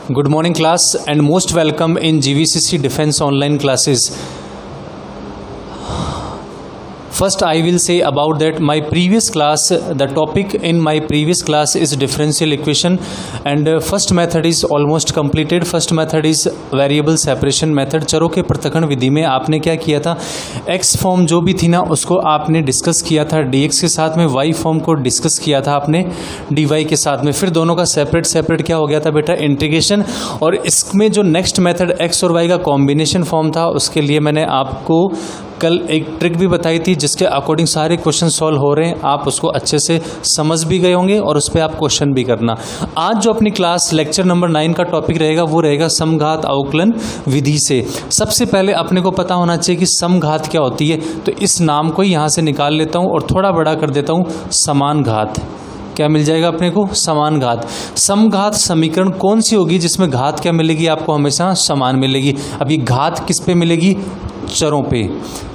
Good morning class and most welcome in GVCC Defense online classes. First I will say about that my previous class, the topic in my previous class is differential equation and first method is almost completed. First method is variable separation method. चरों के पृथक्करण विधि में आपने क्या किया था, x form जो भी थी ना उसको आपने डिस्कस किया था dx के साथ में, y फॉर्म को डिस्कस किया था आपने dy के साथ में, फिर दोनों का सेपरेट क्या हो गया था बेटा, इंटीग्रेशन। और इसमें जो नेक्स्ट मेथड x और y का कॉम्बिनेशन फॉर्म था उसके लिए मैंने आपको कल एक ट्रिक भी बताई थी जिसके अकॉर्डिंग सारे क्वेश्चन सॉल्व हो रहे हैं, आप उसको अच्छे से समझ भी गए होंगे और उस पर आप क्वेश्चन भी करना। आज जो अपनी क्लास लेक्चर नंबर 9 का टॉपिक रहेगा वो रहेगा समघात अवकलन विधि से। सबसे पहले अपने को पता होना चाहिए कि समघात क्या होती है, तो इस नाम को यहाँ से निकाल लेता हूँ और थोड़ा बड़ा कर देता हूँ, समान घात। क्या मिल जाएगा अपने को, समान घात। समघात समीकरण कौन सी होगी जिसमें घात क्या मिलेगी आपको, हमेशा समान मिलेगी। अब ये घात किस पे मिलेगी, चरों पे।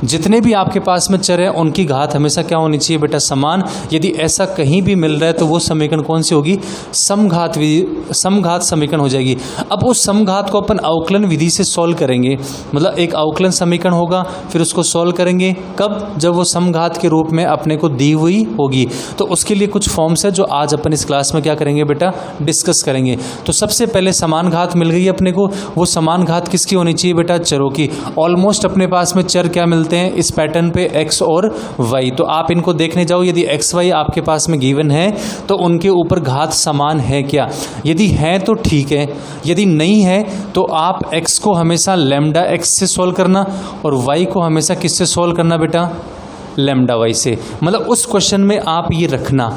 जितने भी आपके पास में चर है उनकी घात हमेशा क्या होनी चाहिए बेटा, समान। यदि ऐसा कहीं भी मिल रहा है तो वो समीकरण कौन सी होगी, समघात समीकरण हो जाएगी। अब उस समघात को अपन अवकलन विधि से सॉल्व करेंगे, मतलब एक अवकलन समीकरण होगा फिर उसको सॉल्व करेंगे कब, जब वो समघात के रूप में अपने को दी हुई होगी। तो उसके लिए कुछ फॉर्म्स है जो आज अपन इस क्लास में क्या करेंगे बेटा, डिस्कस करेंगे। तो सबसे पहले समान घात मिल गई अपने को, वो समान घात किसकी होनी चाहिए बेटा, चरों की। ऑलमोस्ट अपने पास में चर क्या मिलते हैं इस पैटर्न पे, x और y। तो आप इनको देखने जाओ, यदि x y आपके पास में गिवन है तो उनके ऊपर घात समान है क्या, यदि है तो ठीक है, यदि नहीं है तो आप x को हमेशा लैम्डा x से सोल्व करना और y को हमेशा किससे सोल्व करना बेटा, लैम्डा y से। मतलब उस क्वेश्चन में आप ये रखना,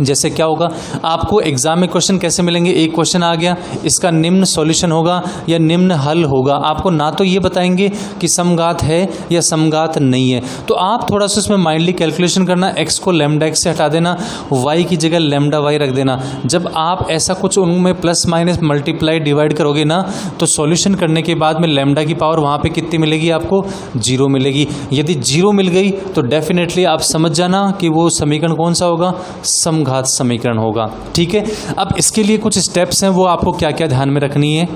जैसे क्या होगा आपको एग्जाम में क्वेश्चन कैसे मिलेंगे, एक क्वेश्चन आ गया, इसका निम्न सॉल्यूशन होगा या निम्न हल होगा। आपको ना तो ये बताएंगे कि समघात है या समघात नहीं है, तो आप थोड़ा सा इसमें माइंडली कैलकुलेशन करना, x को लैम्डा x से हटा देना, y की जगह लैम्डा y रख देना। जब आप ऐसा कुछ उनमें प्लस माइनस मल्टीप्लाई डिवाइड करोगे ना तो सॉल्यूशन करने के बाद में लैम्डा की पावर वहाँ पे कितनी मिलेगी आपको, 0 मिलेगी। यदि 0 मिल गई तो डेफिनेटली आप समझ जाना कि वो समीकरण कौन सा होगा, समघात समीकरण होगा। ठीक है, अब इसके लिए कुछ स्टेप्स हैं, वो आपको क्या क्या ध्यान में रखनी है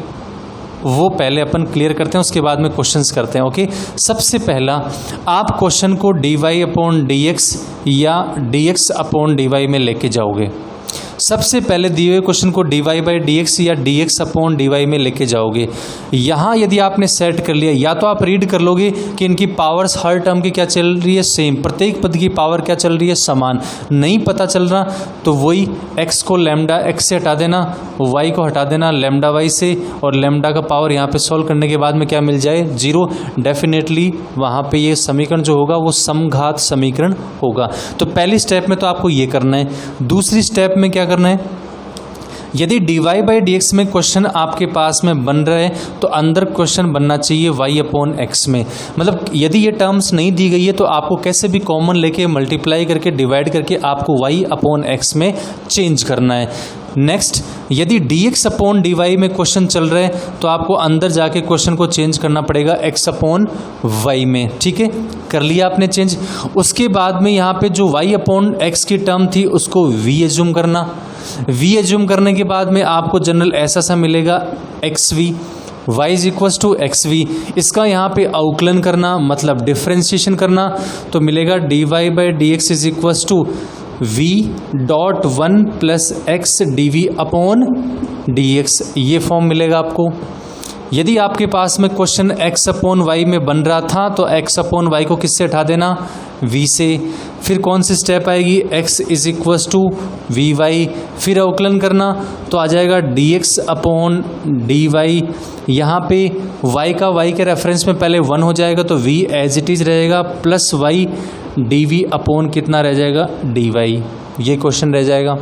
वो पहले अपन क्लियर करते हैं, उसके बाद में क्वेश्चंस करते हैं। ओके, सबसे पहला आप क्वेश्चन को dy अपॉन dx या dx अपॉन dy में लेके जाओगे। सबसे पहले दिए हुए क्वेश्चन को dy बाई dx या dx अपॉन dy में लेके जाओगे। यहाँ यदि आपने सेट कर लिया, या तो आप रीड कर लोगे कि इनकी पावर्स हर टर्म की क्या चल रही है, सेम, प्रत्येक पद की पावर क्या चल रही है, समान। नहीं पता चल रहा तो वही x को लैम्डा x से हटा देना, y को हटा देना लैम्डा y से, और लैम्डा का पावर यहाँ पे सॉल्व करने के बाद में क्या मिल जाए, 0। डेफिनेटली वहाँ पे ये समीकरण जो होगा वो समघात समीकरण होगा। तो पहली स्टेप में तो आपको ये करना है। दूसरी स्टेप में क्या करना है, यदि dy बाई dx में क्वेश्चन आपके पास में बन रहा है तो अंदर क्वेश्चन बनना चाहिए y अपॉन x में। मतलब यदि ये टर्म्स नहीं दी गई है तो आपको कैसे भी कॉमन लेके मल्टीप्लाई करके डिवाइड करके आपको y अपॉन x में चेंज करना है। नेक्स्ट, यदि dx अपॉन dy में क्वेश्चन चल रहे हैं तो आपको अंदर जाके क्वेश्चन को चेंज करना पड़ेगा x अपॉन y में। ठीक है, कर लिया आपने चेंज। उसके बाद में यहाँ पे जो y अपॉन x की टर्म थी उसको v एज्यूम करना। v एज्यूम करने के बाद में आपको जनरल ऐसा सा मिलेगा xv, y is equals to xv। इसका यहाँ पे अवकलन करना मतलब डिफ्रेंशिएशन करना, तो मिलेगा dy by dx is equals to v dot 1 plus x dv upon dx, ये फॉर्म मिलेगा आपको। यदि आपके पास में क्वेश्चन x अपॉन y में बन रहा था तो x अपॉन y को किससे हटा देना, v से। फिर कौन सी स्टेप आएगी, x is equals to V Y, फिर अवकलन करना तो आ जाएगा dx अपॉन dy। यहाँ पे y का y के रेफरेंस में पहले 1 हो जाएगा तो v एज इट इज रहेगा, प्लस y dv अपॉन कितना रह जाएगा, dy। ये क्वेश्चन रह जाएगा।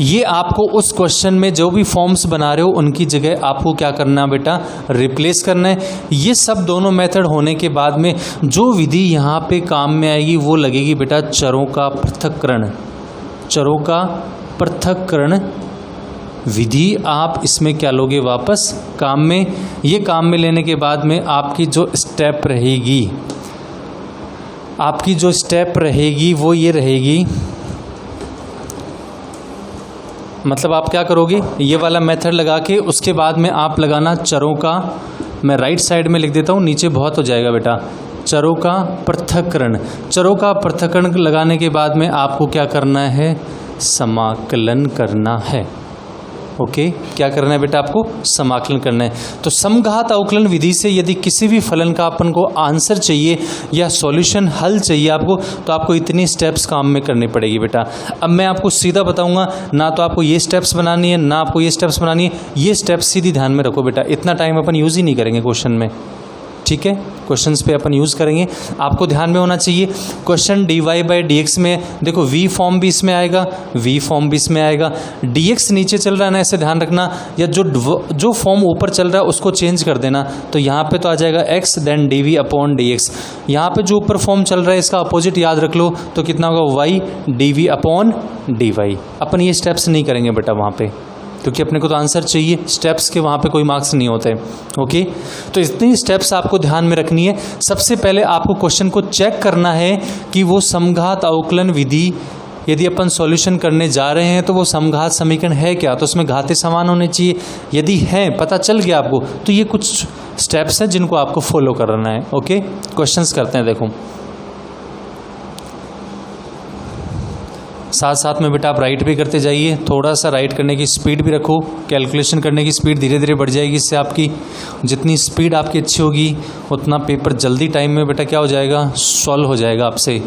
ये आपको उस क्वेश्चन में जो भी फॉर्म्स बना रहे हो उनकी जगह आपको क्या करना है बेटा, रिप्लेस करना है। ये सब दोनों मेथड होने के बाद में जो विधि यहाँ पे काम में आएगी वो लगेगी बेटा चरों का पृथक्करण। चरों का पृथक्करण विधि आप इसमें क्या लोगे वापस काम में। ये काम में लेने के बाद में आपकी जो स्टेप रहेगी वो ये रहेगी, मतलब आप क्या करोगे, ये वाला मेथड लगा के उसके बाद में आप लगाना चरों का, मैं राइट साइड में लिख देता हूँ, नीचे बहुत हो जाएगा बेटा, चरों का पृथक्करण। चरों का पृथक्करण लगाने के बाद में आपको क्या करना है, समाकलन करना है। ओके, क्या करना है बेटा, आपको समाकलन करना है। तो समघात अवकलन विधि से यदि किसी भी फलन का अपन को आंसर चाहिए या सॉल्यूशन हल चाहिए आपको, तो आपको इतनी स्टेप्स काम में करनी पड़ेगी बेटा। अब मैं आपको सीधा बताऊंगा, ना तो आपको ये स्टेप्स बनानी है ना आपको ये स्टेप्स बनानी है, ये स्टेप्स सीधी ध्यान में रखो बेटा। इतना टाइम अपन यूज़ ही नहीं करेंगे क्वेश्चन में, ठीक है, क्वेश्चंस पे अपन यूज़ करेंगे। आपको ध्यान में होना चाहिए क्वेश्चन dy/dx में देखो v फॉर्म भी इसमें आएगा, v फॉर्म भी इसमें आएगा, dx नीचे चल रहा है ना, ऐसे ध्यान रखना, या जो फॉर्म ऊपर चल रहा है उसको चेंज कर देना। तो यहाँ पे तो आ जाएगा x देन dv/dx। यहाँ पे जो ऊपर फॉर्म चल रहा है इसका अपोजिट याद रख लो, तो कितना होगा y dv/dy। अपन ये स्टेप्स नहीं करेंगे बेटा वहाँ पे, क्योंकि अपने को तो आंसर चाहिए, स्टेप्स के वहाँ पे कोई मार्क्स नहीं होते। ओके, तो इतनी स्टेप्स आपको ध्यान में रखनी है। सबसे पहले आपको क्वेश्चन को चेक करना है कि वो समघात अवकलन विधि यदि अपन सॉल्यूशन करने जा रहे हैं तो वो समघात समीकरण है क्या, तो उसमें घातें समान होने चाहिए। यदि हैं, पता चल गया आपको, तो ये कुछ स्टेप्स हैं जिनको आपको फॉलो करना है। ओके, क्वेश्चंस करते हैं। देखो साथ साथ में बेटा आप राइट भी करते जाइए, थोड़ा सा राइट करने की स्पीड भी रखो, कैलकुलेशन करने की स्पीड धीरे धीरे बढ़ जाएगी। इससे आपकी जितनी स्पीड आपकी अच्छी होगी उतना पेपर जल्दी टाइम में बेटा क्या हो जाएगा, सॉल्व हो जाएगा आपसे।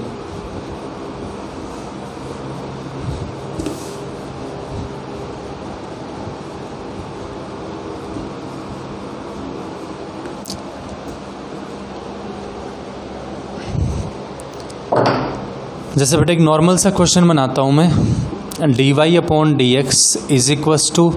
जैसे बेटा एक नॉर्मल सा क्वेश्चन बनाता हूँ मैं, dy/dx is equals to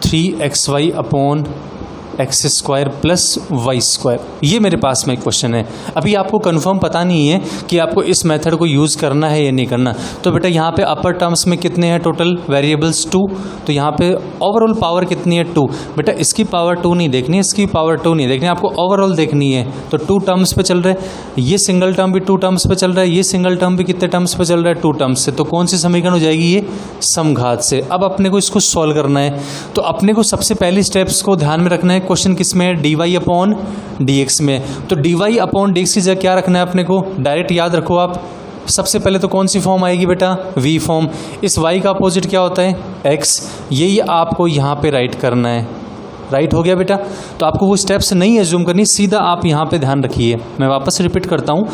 3xy/x² plus y²। ये मेरे पास में क्वेश्चन है। अभी आपको कंफर्म पता नहीं है कि आपको इस मेथड को यूज़ करना है या नहीं करना। तो बेटा यहाँ पे अपर टर्म्स में कितने हैं टोटल वेरिएबल्स 2, तो यहाँ पे ओवरऑल पावर कितनी है 2। बेटा इसकी पावर 2 नहीं देखनी है, इसकी पावर 2 नहीं देखनी है, आपको ओवरऑल देखनी है। तो 2 टर्म्स पे चल रहा है, ये सिंगल टर्म भी 2 टर्म्स पे चल रहा है, ये सिंगल टर्म भी कितने टर्म्स पे चल रहा है 2 टर्म्स से। तो कौन सी समीकरण हो जाएगी, ये समघात से। अब अपने को इसको सॉल्व करना है, तो अपने को सबसे पहली स्टेप्स को ध्यान में रखना है। क्वेश्चन किस में है, dy/dx में। तो dy/dx की जगह क्या रखना है अपने को, डायरेक्ट याद रखो आप। सबसे पहले तो कौन सी फॉर्म आएगी बेटा, v फॉर्म। इस y का अपोजिट क्या होता है, x। यही आपको यहाँ पे राइट करना है। राइट हो गया बेटा। तो आपको वो स्टेप्स नहीं एज्यूम करनी, सीधा आप यहाँ पे ध्यान रखिए। मैं वापस रिपीट करता हूँ,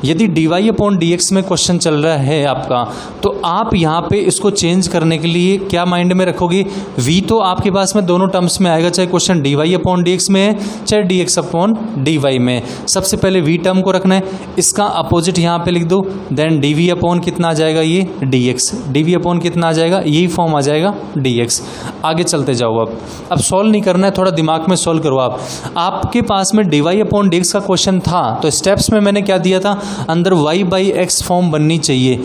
यदि dy/dx में क्वेश्चन चल रहा है आपका, तो आप यहाँ पे इसको चेंज करने के लिए क्या माइंड में रखोगे, v तो आपके पास में दोनों टर्म्स में आएगा, चाहे क्वेश्चन dy/dx में है चाहे dx/dy में। सबसे पहले v टर्म को रखना है, इसका अपोजिट यहाँ पे लिख दो, देन dv/ कितना आ जाएगा, ये dx। dv/ कितना आ जाएगा, यही फॉर्म आ जाएगा dx। आगे चलते जाओ। अब सॉल्व नहीं करना, थोड़ा दिमाग में सॉल्व करो आप। आपके पास में dy/dx का क्वेश्चन था, तो स्टेप्स में मैंने क्या दिया था, अंदर y/x फॉर्म बननी चाहिए।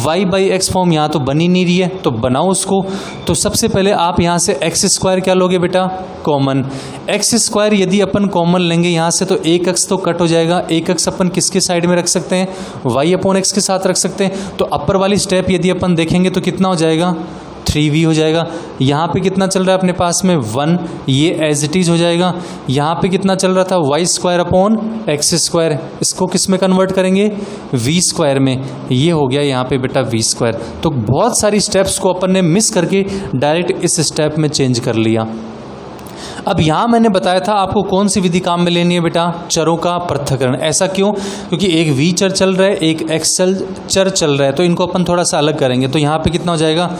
y/x फॉर्म यहाँ तो बन ही नहीं रही है, तो बनाओ उसको। तो सबसे पहले आप यहाँ से x² क्या लोगे बेटा, कॉमन। x² यदि अपन कॉमन लेंगे यहाँ से, तो एक अक्स तो कट हो जाएगा। एक अक्स अपन किसके साइड में रख सकते हैं, y/x के साथ रख सकते हैं। तो अपर वाली स्टेप यदि अपन देखेंगे तो कितना हो जाएगा, 3v हो जाएगा। यहाँ पे कितना चल रहा है अपने पास में 1, ये एज इट इज हो जाएगा। यहाँ पे कितना चल रहा था, y²/x²। इसको किस में कन्वर्ट करेंगे, v² में। ये हो गया यहाँ पे बेटा v²। तो बहुत सारी स्टेप्स को अपन ने मिस करके डायरेक्ट इस स्टेप में चेंज कर लिया। अब यहाँ मैंने बताया था आपको कौन सी विधि काम में लेनी है बेटा, चरों का पृथक्करण। ऐसा क्यों, क्योंकि एक v चर चल रहा है, एक x चर चल रहा है, तो इनको अपन थोड़ा सा अलग करेंगे। तो यहाँ पे कितना हो जाएगा,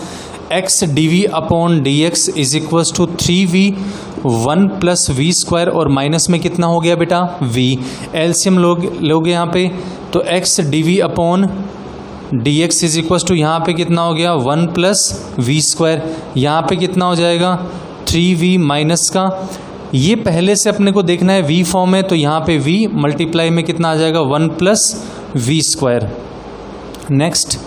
x dv/dx is equal to 3v1 plus v², और माइनस में कितना हो गया बेटा, v। एलसीएम लोगे यहाँ पे, तो x dv/dx is equal to यहाँ पे कितना हो गया, 1 प्लस v²। यहाँ पे कितना हो जाएगा, 3v माइनस का, ये पहले से अपने को देखना है v फॉर्म है, तो यहाँ पे v मल्टीप्लाई में कितना आ जाएगा, 1 plus v²। Next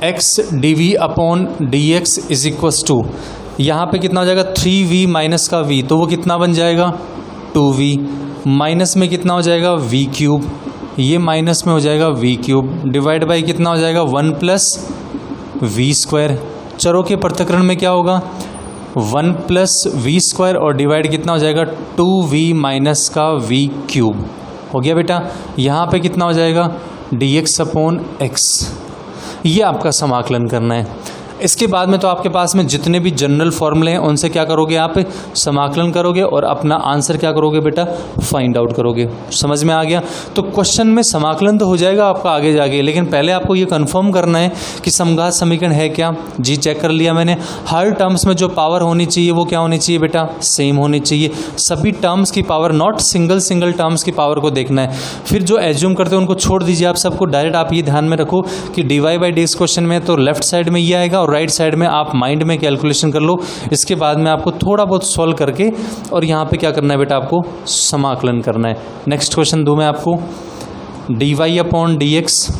x dv/dx is equal to यहाँ पे कितना हो जाएगा, 3v माइनस का v, तो वो कितना बन जाएगा, 2v। माइनस में कितना हो जाएगा, v³। ये माइनस में हो जाएगा v³, डिवाइड बाई कितना हो जाएगा, 1 प्लस v²। चरों के पृथक्करण में क्या होगा, 1 प्लस वी स्क्वायर और डिवाइड कितना हो जाएगा 2v माइनस का v क्यूब हो गया बेटा। यहाँ पे कितना हो जाएगा dx अपॉन x। ये आपका समाकलन करना है। इसके बाद में तो आपके पास में जितने भी जनरल फॉर्मूले हैं उनसे क्या करोगे, आप समाकलन करोगे और अपना आंसर क्या करोगे बेटा, फाइंड आउट करोगे। समझ में आ गया। तो क्वेश्चन में समाकलन तो हो जाएगा आपका आगे जाके, लेकिन पहले आपको ये कंफर्म करना है कि समघात समीकरण है क्या। जी चेक कर लिया मैंने। हर टर्म्स में जो पावर होनी चाहिए वो क्या होनी चाहिए बेटा, सेम होनी चाहिए। सभी टर्म्स की पावर, नॉट सिंगल टर्म्स की पावर को देखना है। फिर जो एज्यूम करते हैं उनको छोड़ दीजिए आप सबको। डायरेक्ट आप ये ध्यान में रखो कि dy बाई dx क्वेश्चन में तो लेफ्ट साइड में ये आएगा और राइट साइड में आप माइंड में कैलकुलेशन कर लो। इसके बाद में आपको थोड़ा बहुत सॉल्व करके और यहाँ पे क्या करना है बेटा, आपको समाकलन करना है। नेक्स्ट क्वेश्चन दूं मैं आपको, dy अपॉन dx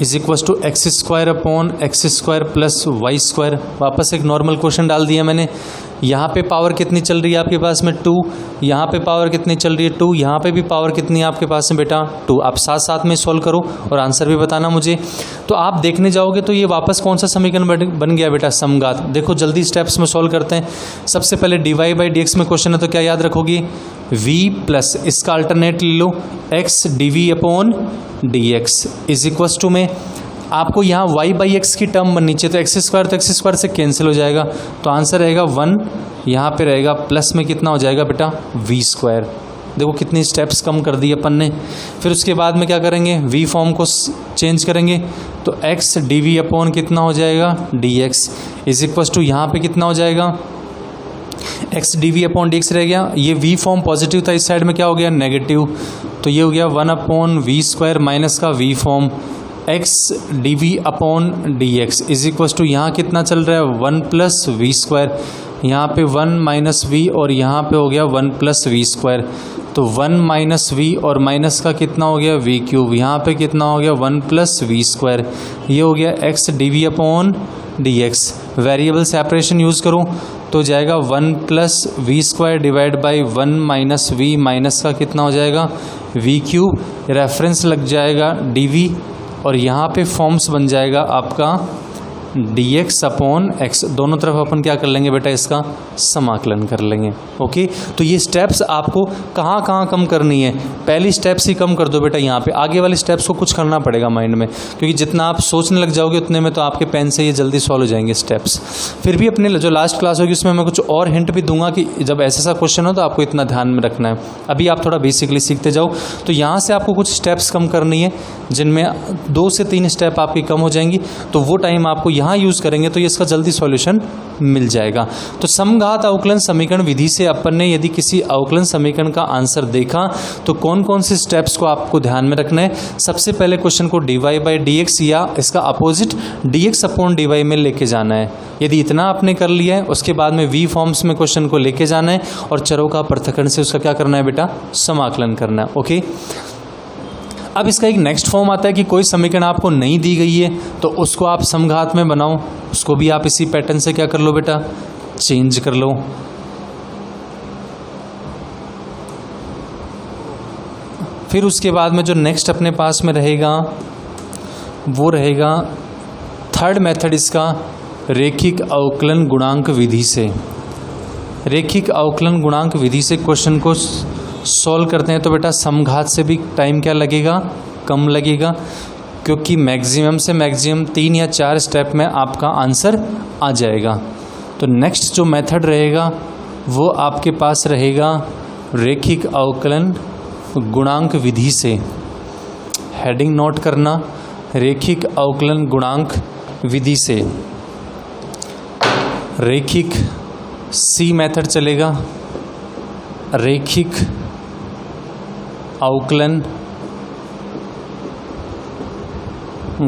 is equal to X square upon X square plus Y square. वापस एक नॉर्मल क्वेश्चन डाल दिया मैंने। यहाँ पे पावर कितनी चल रही है आपके पास में 2, यहाँ पे पावर कितनी चल रही है 2, यहाँ पे भी पावर कितनी है आपके पास में बेटा 2। आप साथ साथ में सॉल्व करो और आंसर भी बताना मुझे। तो आप देखने जाओगे तो ये वापस कौन सा समीकरण बन गया बेटा, समघात। देखो जल्दी स्टेप्स में सॉल्व करते हैं। सबसे पहले dy बाई dx में क्वेश्चन है तो क्या याद रखोगे, v प्लस इसका अल्टरनेट ले लो x dv upon dx is equal to में आपको यहाँ y बाई एक्स की टर्म बननी चाहिए। तो एक्स स्क्वायर से कैंसिल हो जाएगा, तो आंसर रहेगा 1। यहाँ पे रहेगा प्लस में कितना हो जाएगा बेटा v स्क्वायर। देखो कितनी स्टेप्स कम कर दी अपन ने। फिर उसके बाद में क्या करेंगे, v फॉर्म को चेंज करेंगे तो x dv अपॉन कितना हो जाएगा dx इज इक्वल टू यहाँ पे कितना हो जाएगा x dv अपॉन dx रह गया। ये v फॉर्म पॉजिटिव था, इस साइड में क्या हो गया नेगेटिव, तो ये हो गया 1 अपॉन वी स्क्वायर माइनस का v form x dv upon dx is equal to यहाँ कितना चल रहा है 1 प्लस वी स्क्वायर, यहाँ पे 1 माइनस वी और यहाँ पे हो गया 1 प्लस वी स्क्वायर। तो 1 माइनस वी और माइनस का कितना हो गया वी क्यूब, यहाँ पे कितना हो गया 1 प्लस वी स्क्वायर। ये हो गया x dv upon dx। Variable separation use करूँ तो जाएगा 1 plus V square divide by 1 minus V, minus का कितना हो जाएगा वी क्यूब। रेफरेंस लग जाएगा dv और यहाँ पे फॉर्म्स बन जाएगा आपका dx अपॉन x। दोनों तरफ अपन क्या कर लेंगे बेटा, इसका समाकलन कर लेंगे। ओके, तो ये स्टेप्स आपको कहाँ कहाँ कम करनी है, पहली स्टेप्स ही कम कर दो बेटा। यहाँ पे आगे वाले स्टेप्स को कुछ करना पड़ेगा माइंड में, क्योंकि जितना आप सोचने लग जाओगे उतने में तो आपके पेन से ये जल्दी सॉल्व हो जाएंगे स्टेप्स। फिर भी अपने जो लास्ट क्लास होगी उसमें मैं कुछ और हिंट भी दूंगा कि जब ऐसा क्वेश्चन हो तो आपको इतना ध्यान में रखना है। अभी आप थोड़ा बेसिकली सीखते जाओ। तो यहाँ से आपको कुछ स्टेप्स कम करनी है, जिनमें 2 से 3 स्टेप आपकी कम हो जाएंगी। तो वो टाइम आपको यहाँ यूज़ करेंगे तो इसका जल्दी सॉल्यूशन मिल जाएगा। तो समघात अवकलन समीकरण विधि से अपन ने यदि किसी अवकलन समीकरण का आंसर देखा तो कौन कौन से स्टेप्स को आपको ध्यान में रखना है। सबसे पहले क्वेश्चन को dy बाई dx या इसका अपोजिट dx अपॉन dy में लेके जाना है। यदि इतना आपने कर लिया है, उसके बाद में v फॉर्म्स में क्वेश्चन को लेके जाना है और चरों का पृथक्करण से उसका क्या करना है बेटा, समाकलन करना है। ओके, अब इसका एक नेक्स्ट फॉर्म आता है कि कोई समीकरण आपको नहीं दी गई है तो उसको आप समघात में बनाओ। उसको भी आप इसी पैटर्न से क्या कर लो बेटा, चेंज कर लो। फिर उसके बाद में जो नेक्स्ट अपने पास में रहेगा वो रहेगा थर्ड मेथड इसका, रेखिक अवकलन गुणांक विधि से। रेखिक अवकलन गुणांक विधि से क्वेश्चन को सॉल्व करते हैं तो बेटा समघात से भी टाइम क्या लगेगा, कम लगेगा, क्योंकि मैक्सिमम से मैक्सिमम 3 या 4 स्टेप में आपका आंसर आ जाएगा। तो नेक्स्ट जो मेथड रहेगा वो आपके पास रहेगा रेखिक अवकलन गुणांक विधि से। हेडिंग नोट करना, रेखिक अवकलन गुणांक विधि से। रेखिक सी मेथड चलेगा, रेखिक अवकलन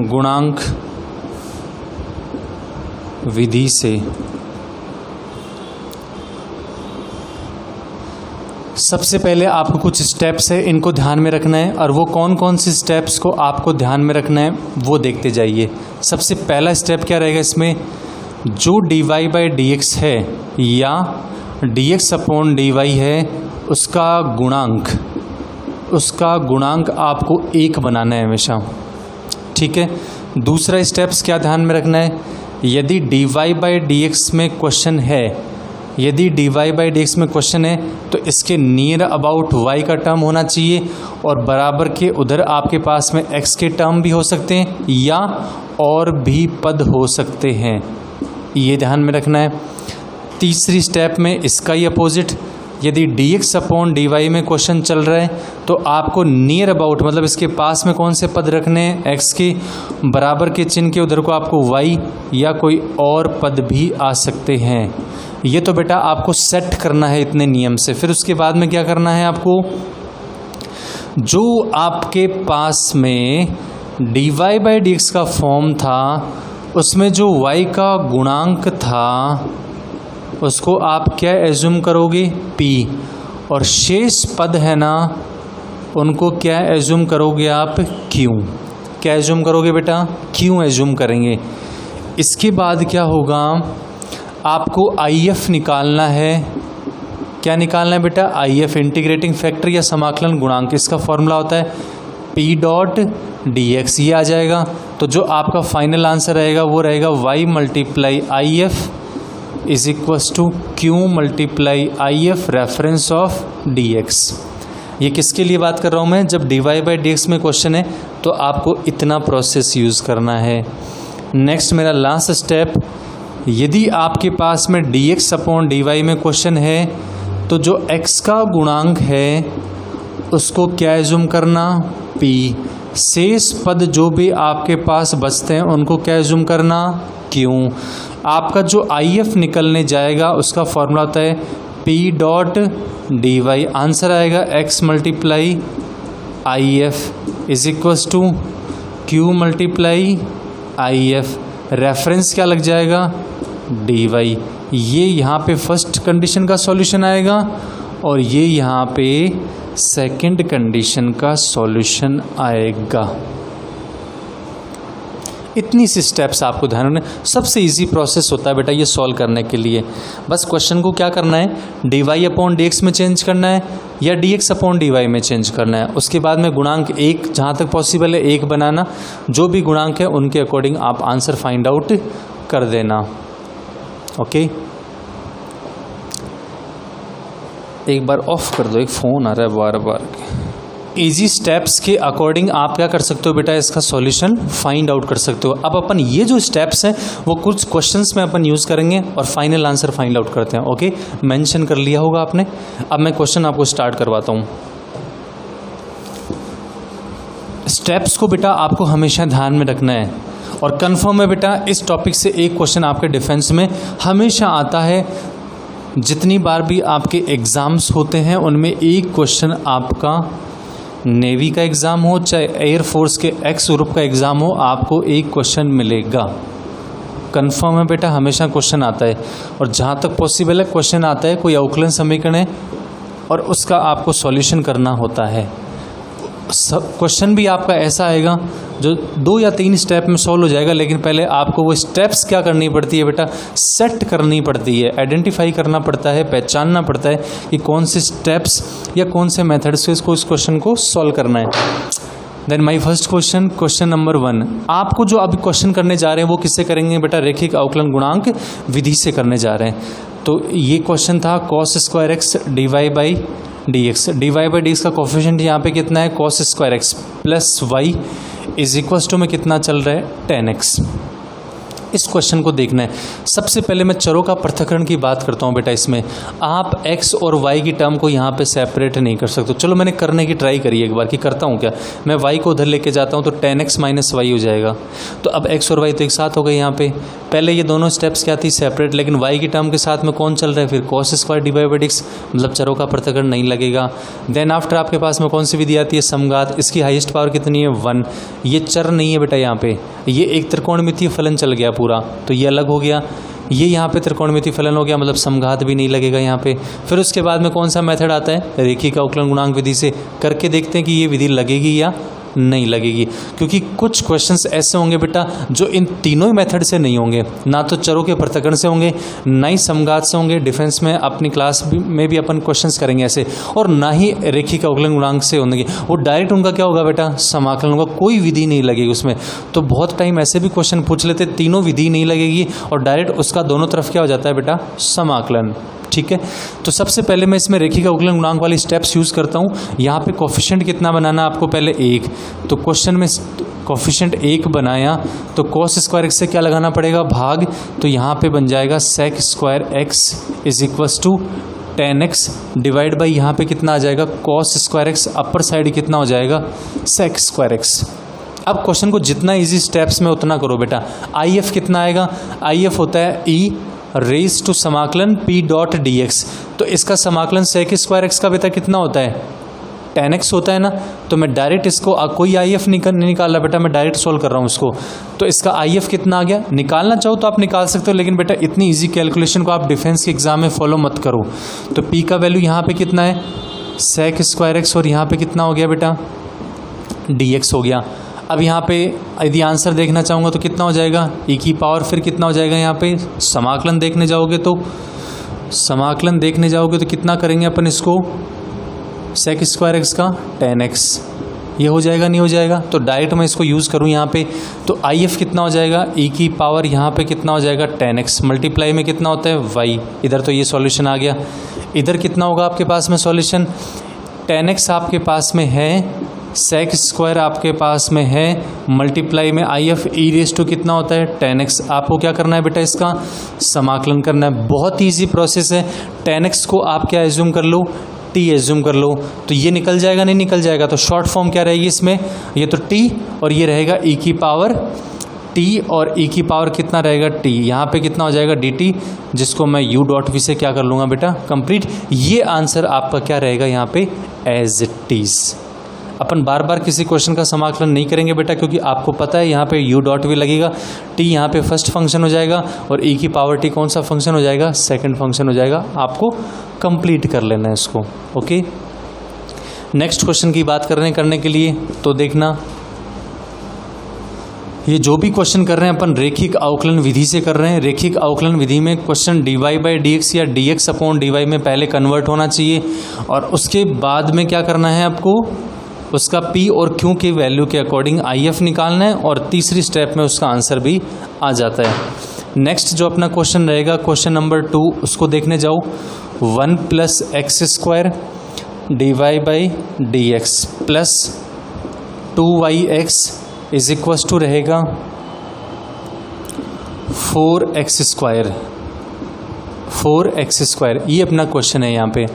गुणांक विधि से। सबसे पहले आपको कुछ स्टेप्स है, इनको ध्यान में रखना है, और वो कौन कौन से स्टेप्स को आपको ध्यान में रखना है वो देखते जाइए। सबसे पहला स्टेप क्या रहेगा इसमें, जो dy बाई dx है या dx अपॉन dy है उसका गुणांक आपको 1 बनाना है हमेशा। ठीक है। दूसरा स्टेप्स क्या ध्यान में रखना है, यदि dy/dx में क्वेश्चन है, यदि dy/dx में क्वेश्चन है तो इसके नियर अबाउट y का टर्म होना चाहिए और बराबर के उधर आपके पास में x के टर्म भी हो सकते हैं या और भी पद हो सकते हैं, ये ध्यान में रखना है। तीसरी स्टेप में इसका ही अपोजिट, यदि dx/dy में क्वेश्चन चल रहा है तो आपको नियर अबाउट मतलब इसके पास में कौन से पद रखने हैं, x के बराबर के चिन्ह के उधर को आपको y या कोई और पद भी आ सकते हैं। ये तो बेटा आपको सेट करना है इतने नियम से। फिर उसके बाद में क्या करना है आपको, जो आपके पास में dy/dx का फॉर्म था उसमें जो y का गुणांक था उसको आप क्या एज्यूम करोगे, p, और शेष पद है ना उनको क्या एज्यूम करोगे आप, q। क्या एज्यूम करोगे बेटा, q एज्यूम करेंगे। इसके बाद क्या होगा, आपको IF निकालना है। क्या निकालना है बेटा, IF इंटीग्रेटिंग फैक्टर या समाकलन गुणांक। इसका फॉर्मूला होता है p.dx, ये आ जाएगा। तो जो आपका फाइनल आंसर रहेगा वो रहेगा y × IF is equals to q × IF reference of dx। ये किसके लिए बात कर रहा हूँ मैं, जब dy/dx में क्वेश्चन है तो आपको इतना प्रोसेस यूज़ करना है। नेक्स्ट मेरा लास्ट स्टेप, यदि आपके पास में dx/dy में क्वेश्चन है तो जो x का गुणांक है उसको क्या एज्यूम करना, p। शेष पद जो भी आपके पास बचते हैं उनको क्या एज्यूम करना, q। आपका जो IF निकलने जाएगा उसका फॉर्मूला होता है p.dy। आंसर आएगा x × IF is equals to q × IF, reference क्या लग जाएगा, dy। ये यहाँ पे फर्स्ट कंडीशन का सॉल्यूशन आएगा और ये यहाँ पे सेकंड कंडीशन का सॉल्यूशन आएगा। इतनी सी स्टेप्स आपको ध्यान रखना, सबसे इजी प्रोसेस होता है बेटा ये सॉल्व करने के लिए। बस क्वेश्चन को क्या करना है, dy/dx में चेंज करना है या dx/dy में चेंज करना है। उसके बाद में गुणांक एक जहाँ तक पॉसिबल है एक बनाना, जो भी गुणांक है उनके अकॉर्डिंग आप आंसर फाइंड आउट कर देना। ओके, एक बार ऑफ कर दो, एक फ़ोन आ रहा है बार बार। इजी स्टेप्स के अकॉर्डिंग आप क्या कर सकते हो बेटा, इसका सॉल्यूशन फाइंड आउट कर सकते हो। अब अपन ये जो स्टेप्स हैं वो कुछ क्वेश्चंस में अपन यूज़ करेंगे और फाइनल आंसर फाइंड आउट करते हैं। ओके, मेंशन कर लिया होगा आपने। अब मैं क्वेश्चन आपको स्टार्ट करवाता हूँ। स्टेप्स को बेटा आपको हमेशा ध्यान में रखना है और कंफर्म है बेटा इस टॉपिक से एक क्वेश्चन आपके डिफेंस में हमेशा आता है। जितनी बार भी आपके एग्ज़ाम्स होते हैं उनमें एक क्वेश्चन आपका नेवी का एग्ज़ाम हो चाहे एयरफोर्स के एक्स ग्रुप का एग्ज़ाम हो, आपको एक क्वेश्चन मिलेगा। कंफर्म है बेटा, हमेशा क्वेश्चन आता है और जहाँ तक पॉसिबल है क्वेश्चन आता है, कोई अवकलन समीकरण है और उसका आपको सॉल्यूशन करना होता है। क्वेश्चन भी आपका ऐसा आएगा जो 2 या 3 स्टेप में सॉल्व हो जाएगा, लेकिन पहले आपको वो स्टेप्स क्या करनी पड़ती है बेटा, सेट करनी पड़ती है, आइडेंटिफाई करना पड़ता है, पहचानना पड़ता है कि कौन से स्टेप्स या कौन से मेथड से इसको इस क्वेश्चन को सॉल्व करना है। Then my first question, question number 1, आपको जो अभी क्वेश्चन करने जा रहे हैं वो किससे करेंगे बेटा, रेखिक अवकलन गुणांक विधि से करने जा रहे हैं। तो ये क्वेश्चन था cos² x dy/dx का कोफिशिएंट यहाँ पे कितना है, cos² x plus y is equals to में कितना चल रहा है, 10x। इस क्वेश्चन को देखना है। सबसे पहले मैं चरों का पृथक्करण की बात करता हूँ बेटा। इसमें आप x और y की टर्म को यहाँ पे सेपरेट नहीं कर सकते। चलो मैंने करने की ट्राई करी एक बार कि करता हूँ क्या, मैं y को उधर लेके जाता हूँ तो 10x माइनस y हो जाएगा। तो अब x और y तो एक साथ हो गए यहाँ पे। पहले ये दोनों स्टेप्स क्या थी, सेपरेट, लेकिन y की टर्म के साथ में कौन चल रहा है, फिर cos² dy/dx, मतलब चरों का पृथक्करण नहीं लगेगा। देन आफ्टर आपके पास में कौन सी विधि आती है, समघात। इसकी हाईएस्ट पावर कितनी है, 1। ये चर नहीं है बेटा, यहाँ पे ये एक त्रिकोणमितीय फलन चल गया पूरा, तो ये अलग हो गया। ये यहाँ पे त्रिकोणमितीय फलन हो गया, मतलब समघात भी नहीं लगेगा यहाँ पे। फिर उसके बाद में कौन सा मेथड आता है, रेखिक अवकलन गुणांक विधि से। करके देखते हैं कि ये विधि लगेगी या नहीं लगेगी, क्योंकि कुछ क्वेश्चंस ऐसे होंगे बेटा जो इन तीनों ही मेथड से नहीं होंगे, ना तो चरों के पृथक्करण से होंगे, ना ही समघात से होंगे, डिफेंस में अपनी क्लास में भी अपन क्वेश्चंस करेंगे ऐसे, और ना ही रेखिक अवकलन गुणांक से होंगे। वो डायरेक्ट उनका क्या होगा बेटा, समाकलन होगा, कोई विधि नहीं लगेगी उसमें। तो बहुत टाइम ऐसे भी क्वेश्चन पूछ लेते, तीनों विधि नहीं लगेगी और डायरेक्ट उसका दोनों तरफ क्या हो जाता है बेटा, समाकलन। ठीक है, तो सबसे पहले मैं इसमें रेखिक अवकलन गुणांक वाली स्टेप्स यूज करता हूँ। यहाँ पे कोफिशिएंट कितना बनाना है आपको, पहले 1, तो क्वेश्चन में कोफिशिएंट 1 बनाया तो cos स्क्वायर एक्स से क्या लगाना पड़ेगा, भाग, तो यहाँ पे बन जाएगा sec square X is equals to tan x divide by यहाँ पे कितना आ जाएगा, cos square X, upper side कितना हो जाएगा, sec स्क्वायर एक्स। अब क्वेश्चन को जितना इजी स्टेप्स में उतना करो बेटा। IF कितना आएगा, IF होता है e रेज टू समाकलन p डॉट डी एक्स, तो इसका समाकलन sec स्क्वायर एक्स का बेटा कितना होता है, tan x होता है ना, तो मैं डायरेक्ट इसको कोई IF नहीं निकाल रहा बेटा, मैं डायरेक्ट सोल्व कर रहा हूँ इसको। तो इसका IF कितना आ गया, निकालना चाहो तो आप निकाल सकते हो, लेकिन बेटा इतनी इजी कैलकुलेशन को आप डिफेंस के एग्जाम में फॉलो मत करो। तो p का वैल्यू यहाँ पे कितना है, sec स्क्वायर एक्स, और यहाँ पे कितना हो गया बेटा, dx हो गया। अब यहाँ पे यदि आंसर देखना चाहूँगा तो कितना हो जाएगा, e की पावर, फिर कितना हो जाएगा, यहाँ पे समाकलन देखने जाओगे तो कितना करेंगे अपन इसको, sec स्क्वायर एक्स का tan x, ये हो जाएगा नहीं हो जाएगा, तो डायरेक्ट मैं इसको यूज़ करूँ यहाँ पे, तो IF कितना हो जाएगा, e की पावर यहाँ पे कितना हो जाएगा, tan x, मल्टीप्लाई में कितना होता है y, इधर तो ये सॉल्यूशन आ गया, इधर कितना होगा आपके पास में सॉल्यूशन, tan x आपके पास में है, sec स्क्वायर आपके पास में है, मल्टीप्लाई में IF e रेस टू कितना होता है, tan x। आपको क्या करना है बेटा, इसका समाकलन करना है, बहुत ईजी प्रोसेस है। tan x को आप क्या एज्यूम कर लो, t एज्यूम कर लो, तो ये निकल जाएगा नहीं निकल जाएगा, तो शॉर्ट फॉर्म क्या रहेगी इसमें, ये तो t और ये रहेगा e की पावर t, और e की पावर कितना रहेगा t, यहाँ पे कितना हो जाएगा dt, जिसको मैं u डॉट v से क्या कर लूँगा बेटा, कंप्लीट। ये आंसर आपका क्या रहेगा यहाँ पे, एज इट इज। अपन बार बार किसी क्वेश्चन का समाकलन नहीं करेंगे बेटा, क्योंकि आपको पता है यहाँ पे u डॉट वी लगेगा, t यहाँ पे फर्स्ट फंक्शन हो जाएगा, और e की पावर t कौन सा फंक्शन हो जाएगा, सेकंड फंक्शन हो जाएगा। आपको कंप्लीट कर लेना है इसको। ओके, नेक्स्ट क्वेश्चन की बात करने के लिए तो देखना, ये जो भी क्वेश्चन कर रहे हैं अपन रेखिक अवकलन विधि से कर रहे हैं। रेखिक अवकलन विधि में question dy by D x या dx अपॉन dy में पहले कन्वर्ट होना चाहिए, और उसके बाद में क्या करना है आपको, उसका p और q के वैल्यू के अकॉर्डिंग IF निकालना है, और तीसरी स्टेप में उसका आंसर भी आ जाता है। नेक्स्ट जो अपना क्वेश्चन रहेगा, क्वेश्चन नंबर 2, उसको देखने जाओ। 1 plus X square D Y by D X plus 2yx is equals to रहेगा 4x स्क्वायर। ये अपना क्वेश्चन है। यहाँ पे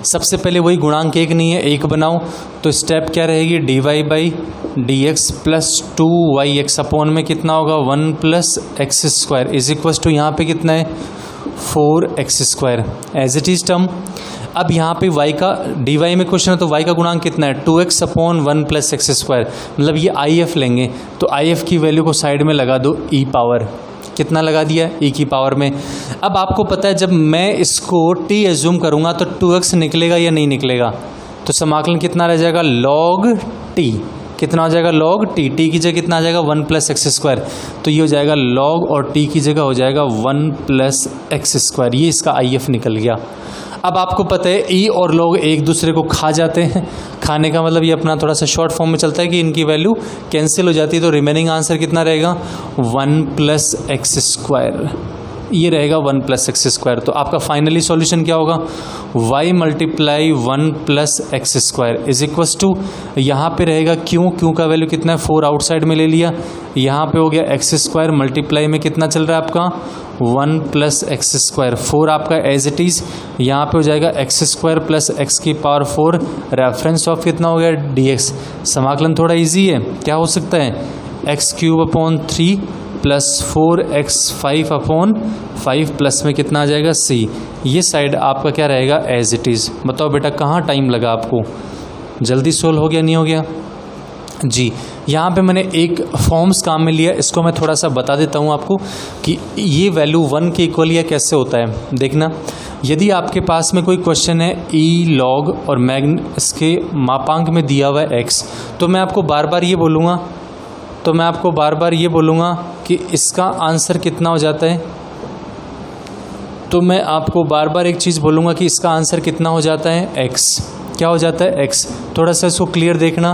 सबसे पहले वही गुणांक एक नहीं है, एक बनाओ, तो स्टेप क्या रहेगी, D Y by D X plus 2yx upon में कितना होगा 1 plus X square is equals to यहाँ पे कितना है 4x square as it is term. अब यहाँ पे y का dy में क्वेश्चन है, तो y का गुणांक कितना है 2x upon 1 plus X square, मतलब ये IF लेंगे, तो IF की वैल्यू को साइड में लगा दो, e पावर कितना लगा दिया e की पावर में। अब आपको पता है जब मैं इसको t एज्यूम करूँगा तो 2x निकलेगा या नहीं निकलेगा, तो समाकलन कितना रह जाएगा log t, कितना हो जाएगा log t, t की जगह कितना आ जाएगा 1 प्लस एक्स स्क्वायर, तो ये हो जाएगा log और t की जगह हो जाएगा 1 प्लस एक्स स्क्वायर, ये इसका IF निकल गया। अब आपको पता है e और log एक दूसरे को खा जाते हैं, खाने का मतलब ये अपना थोड़ा सा शॉर्ट फॉर्म में चलता है कि इनकी वैल्यू कैंसिल हो जाती है, तो रिमेनिंग आंसर कितना रहेगा 1 प्लस एक्स स्क्वायर, ये रहेगा 1 प्लस एक्स स्क्वायर। तो आपका फाइनली सॉल्यूशन क्या होगा y multiply 1 plus X square is equals to, यहाँ पे रहेगा q का वैल्यू कितना है 4 आउटसाइड में ले लिया, यहाँ पे हो गया एक्स स्क्वायर मल्टीप्लाई में कितना चल रहा है आपका 1 प्लस एक्स स्क्वायर, 4 आपका एज इट इज़, यहाँ पे हो जाएगा एक्स स्क्वायर प्लस एक्स की पावर 4, रेफरेंस ऑफ कितना हो गया dx। समाकलन थोड़ा इजी है, क्या हो सकता है x cube upon 3 plus 4x 5 upon 5 plus में कितना आ जाएगा c, ये साइड आपका क्या रहेगा एज इट इज़। बताओ बेटा कहाँ टाइम लगा आपको, जल्दी सोल्व हो गया नहीं हो गया जी। यहाँ पे मैंने एक फॉर्म्स काम में लिया, इसको मैं थोड़ा सा बता देता हूँ आपको कि ये वैल्यू 1 के इक्वल या कैसे होता है। देखना यदि आपके पास में कोई क्वेश्चन है ई लॉग और इसके मापांक में दिया हुआ है x, तो मैं आपको बार बार ये बोलूँगा कि इसका आंसर कितना हो जाता है। तो मैं आपको बार बार एक चीज़ बोलूँगा कि इसका आंसर कितना हो जाता है x। क्या हो जाता है x। थोड़ा सा इसको क्लियर देखना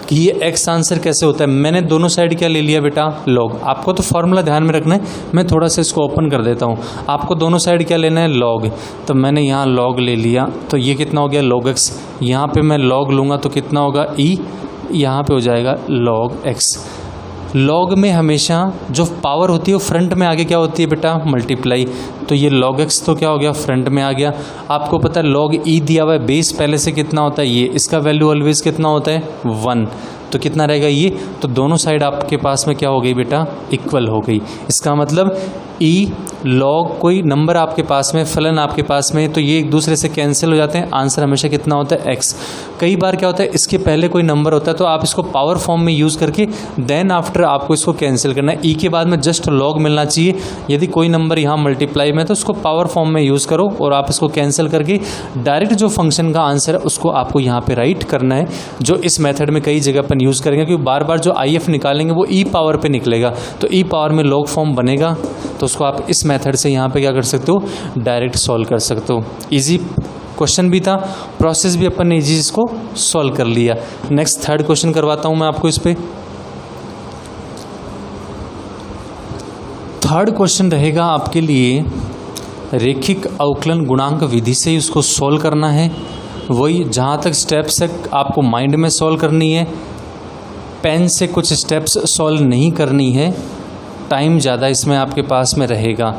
कि ये x आंसर कैसे होता है। मैंने दोनों साइड क्या ले लिया बेटा, लॉग। आपको तो फॉर्मूला ध्यान में रखना है, मैं थोड़ा सा इसको ओपन कर देता हूँ। आपको दोनों साइड क्या लेना है, लॉग। तो मैंने यहाँ लॉग ले लिया, तो ये कितना हो गया log x। यहाँ पे मैं लॉग लूँगा तो कितना होगा e, यहाँ पे हो जाएगा log x। लॉग में हमेशा जो पावर होती है वो फ्रंट में आगे क्या होती है बेटा, मल्टीप्लाई। तो ये log x तो क्या हो गया, फ्रंट में आ गया। आपको पता है log e दिया हुआ है, बेस पहले से कितना होता है ये, इसका वैल्यू ऑलवेज कितना होता है 1। तो कितना रहेगा ये, तो दोनों साइड आपके पास में क्या हो गई बेटा, इक्वल हो गई। इसका मतलब ई लॉग कोई नंबर आपके पास में, फलन आपके पास में, तो ये एक दूसरे से कैंसिल हो जाते हैं। आंसर हमेशा कितना होता है x। कई बार क्या होता है, इसके पहले कोई नंबर होता है तो आप इसको पावर फॉर्म में यूज़ करके देन आफ्टर आपको इसको कैंसिल करना है। ई के बाद में जस्ट लॉग मिलना चाहिए। यदि कोई नंबर यहाँ मल्टीप्लाई में तो उसको पावर फॉर्म में यूज़ करो और आप इसको कैंसिल करके डायरेक्ट जो फंक्शन का आंसर है उसको आपको यहाँ पे राइट करना है, जो इस मेथड में कई जगह पर यूज़ करेंगे, क्योंकि बार बार जो IF निकालेंगे वो ई पावर पे निकलेगा। तो ई पावर में लॉग फॉर्म बनेगा, तो उसको आप इस मेथड से यहाँ पे क्या कर सकते हो, डायरेक्ट सॉल्व कर सकते हो। इजी क्वेश्चन भी था, प्रोसेस भी अपन ने इजी इसको सॉल्व कर लिया। नेक्स्ट थर्ड क्वेश्चन करवाता हूँ मैं आपको इस पे। थर्ड क्वेश्चन रहेगा आपके लिए रेखिक अवकलन गुणांक विधि से ही उसको सॉल्व करना है। वही जहाँ तक स्टेप्स है आपको माइंड में सॉल्व करनी है, पेन से कुछ स्टेप्स सॉल्व नहीं करनी है, टाइम ज़्यादा इसमें आपके पास में रहेगा।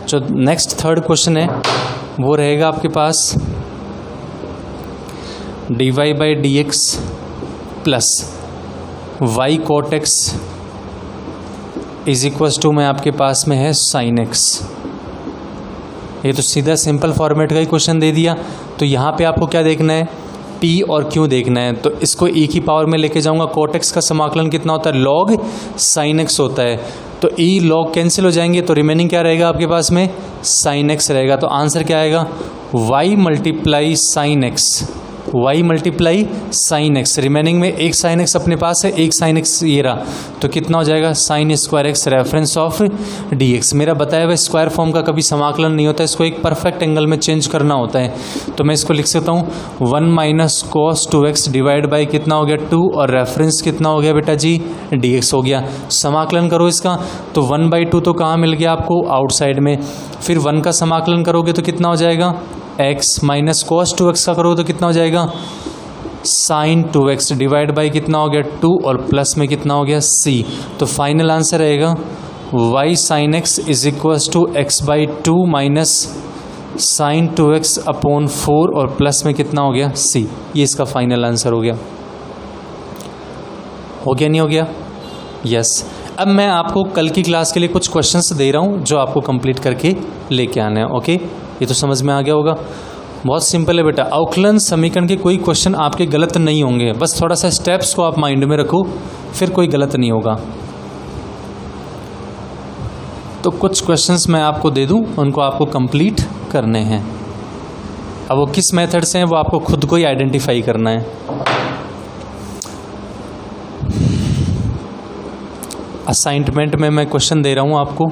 जो नेक्स्ट थर्ड क्वेश्चन है वो रहेगा आपके पास dy/dx प्लस y cot x is equals to में आपके पास में है sin x। ये तो सीधा सिंपल फॉर्मेट का ही क्वेश्चन दे दिया। तो यहाँ पे आपको क्या देखना है, P और Q देखना है। तो इसको e की पावर में लेके जाऊंगा। cot x का समाकलन कितना होता है, log sin x होता है। तो e log कैंसिल हो जाएंगे, तो रिमेनिंग क्या रहेगा आपके पास में, sin x रहेगा। तो आंसर क्या आएगा, y multiply sin x, y multiply sine x. Remaining में एक साइन एक्स अपने पास है, एक साइन एक्स ये रहा, तो कितना हो जाएगा sine square x reference of D x. मेरा बताया हुआ स्क्वायर फॉर्म का कभी समाकलन नहीं होता, इसको एक परफेक्ट एंगल में चेंज करना होता है। तो मैं इसको लिख सकता हूँ 1 minus cos 2x divide by कितना हो गया 2, और रेफरेंस कितना हो गया बेटा जी डी एक्स हो गया। समाकलन करो इसका, तो 1/2 तो कहाँ मिल गया आपको, आउटसाइड में। फिर 1 का समाकलन करोगे तो कितना हो जाएगा x, माइनस cos 2x का करोगे तो कितना हो जाएगा साइन 2x डिवाइड बाई कितना हो गया 2, और प्लस में कितना हो गया c। तो फाइनल आंसर रहेगा y sine x is equals to x/2 minus sine 2x upon 4, और प्लस में कितना हो गया c। ये इसका फाइनल आंसर हो गया नहीं हो गया, यस। अब मैं आपको कल की क्लास के लिए कुछ क्वेश्चंस दे रहा हूँ जो आपको कंप्लीट करके लेके आना है। ओके, ये तो समझ में आ गया होगा। बहुत सिंपल है बेटा, अवकलन समीकरण के कोई क्वेश्चन आपके गलत नहीं होंगे, बस थोड़ा सा स्टेप्स को आप माइंड में रखो, फिर कोई गलत नहीं होगा। तो कुछ क्वेश्चंस मैं आपको दे दूं, उनको आपको कंप्लीट करने हैं। अब वो किस मेथड से हैं वो आपको खुद को ही आइडेंटिफाई करना है। असाइनमेंट में मैं क्वेश्चन दे रहा हूं आपको।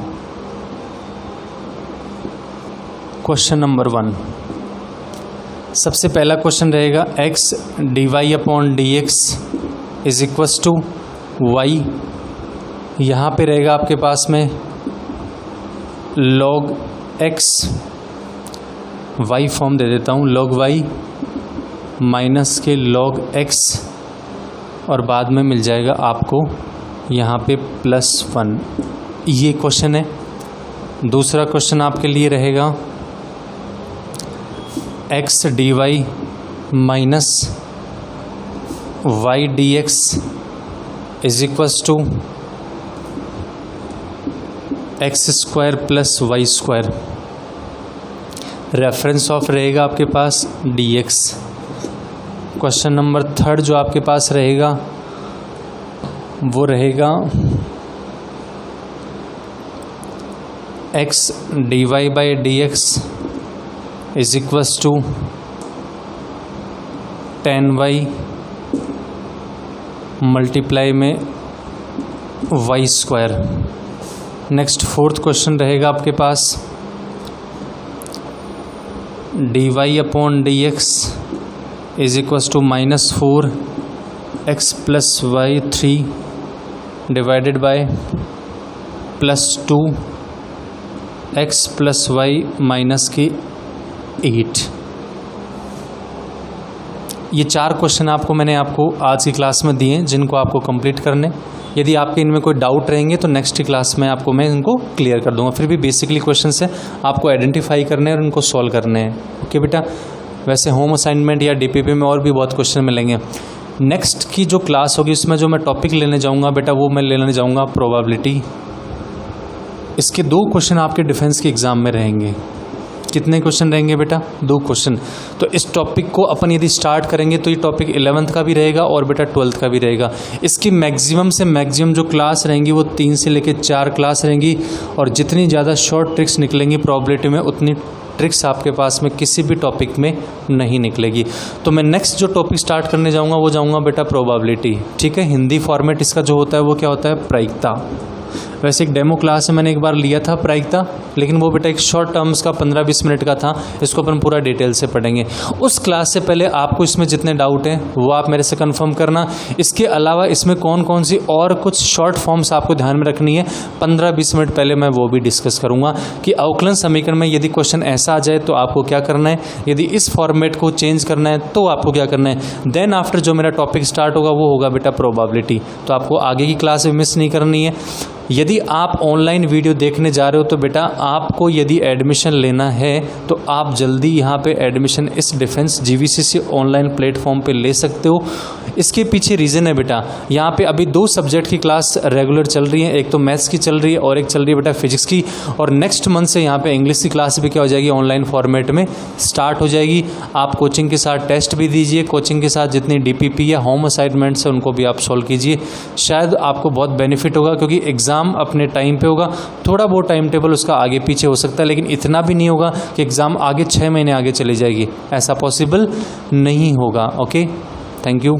क्वेश्चन नंबर 1, सबसे पहला क्वेश्चन रहेगा x dy upon D X is equals to Y. यहाँ पे रहेगा आपके पास में log x, y फॉर्म दे देता हूँ log y माइनस के log x, और बाद में मिल जाएगा आपको यहाँ पे +1। ये क्वेश्चन है। दूसरा क्वेश्चन आपके लिए रहेगा x dy माइनस y dx is equals to x² plus y²। Reference of रहेगा आपके पास dx। क्वेश्चन नंबर 3 जो आपके पास रहेगा वो रहेगा x dy by D X is equals to 10y multiply में y square. Next fourth question रहेगा आपके पास dy/dx is equals to -4x + y 3 divided by +2x + y -8। ये 4 क्वेश्चन मैंने आपको आज की क्लास में दिए हैं, जिनको आपको कंप्लीट करने। यदि आपके इनमें कोई डाउट रहेंगे तो नेक्स्ट क्लास में मैं इनको क्लियर कर दूंगा। फिर भी बेसिकली क्वेश्चन है आपको आइडेंटिफाई करने हैं और उनको सॉल्व करने हैं। ओके बेटा, वैसे होम असाइनमेंट या डीपीपी में और भी बहुत क्वेश्चन मिलेंगे। नेक्स्ट की जो क्लास होगी उसमें जो मैं टॉपिक लेने जाऊंगा बेटा, वो मैं लेने जाऊंगा प्रोबेबिलिटी। इसके 2 क्वेश्चन आपके डिफेंस के एग्जाम में रहेंगे। कितने क्वेश्चन रहेंगे बेटा? 2 क्वेश्चन। तो इस टॉपिक को अपन यदि स्टार्ट करेंगे तो ये टॉपिक 11th का भी रहेगा और बेटा 12th का भी रहेगा। इसकी मैक्सिमम से मैक्सिमम जो क्लास रहेंगी वो 3 से लेकर 4 क्लास रहेंगी, और जितनी ज़्यादा शॉर्ट ट्रिक्स निकलेंगी प्रोबेबिलिटी में, उतनी ट्रिक्स आपके पास में किसी भी टॉपिक में नहीं निकलेगी। तो मैं नेक्स्ट जो टॉपिक स्टार्ट करने जाऊँगा वो जाऊँगा बेटा प्रोबेबिलिटी। ठीक है, हिंदी फॉर्मेट इसका जो होता है वो क्या होता है? प्रायिकता। वैसे एक डेमो क्लास में मैंने एक बार लिया था प्रायिकता, लेकिन वो बेटा एक शॉर्ट टर्म्स का 15-20 मिनट का था। इसको अपन पूरा डिटेल से पढ़ेंगे। उस क्लास से पहले आपको इसमें जितने डाउट हैं वो आप मेरे से कंफर्म करना। इसके अलावा इसमें कौन कौन सी और कुछ शॉर्ट फॉर्म्स आपको ध्यान में रखनी है, 15-20 मिनट पहले मैं वो भी डिस्कस करूँगा कि अवकलन समीकरण में यदि क्वेश्चन ऐसा आ जाए तो आपको क्या करना है, यदि इस फॉर्मेट को चेंज करना है तो आपको क्या करना है। देन आफ्टर जो मेरा टॉपिक स्टार्ट होगा वो होगा बेटा प्रोबेबिलिटी। तो आपको आगे की क्लास भी मिस नहीं करनी है। यदि आप ऑनलाइन वीडियो देखने जा रहे हो तो बेटा आपको यदि एडमिशन लेना है तो आप जल्दी यहाँ पे एडमिशन इस डिफेंस जीवीसीसी ऑनलाइन प्लेटफॉर्म पे ले सकते हो। इसके पीछे रीज़न है बेटा, यहाँ पे अभी 2 सब्जेक्ट की क्लास रेगुलर चल रही है, एक तो मैथ्स की चल रही है और एक चल रही है बेटा फिजिक्स की। और नेक्स्ट मंथ से यहाँ पे इंग्लिश की क्लास भी क्या हो जाएगी, ऑनलाइन फॉर्मेट में स्टार्ट हो जाएगी। आप कोचिंग के साथ टेस्ट भी दीजिए, कोचिंग के साथ जितनी डीपीपी या होम असाइनमेंट्स है उनको भी आप सॉल्व कीजिए। शायद आपको बहुत बेनिफिट होगा, क्योंकि एग्ज़ाम अपने टाइम पे होगा। थोड़ा बहुत टाइम टेबल उसका आगे पीछे हो सकता है, लेकिन इतना भी नहीं होगा कि एग्ज़ाम आगे 6 महीने आगे चली जाएगी। ऐसा पॉसिबल नहीं होगा। Okay, thank you.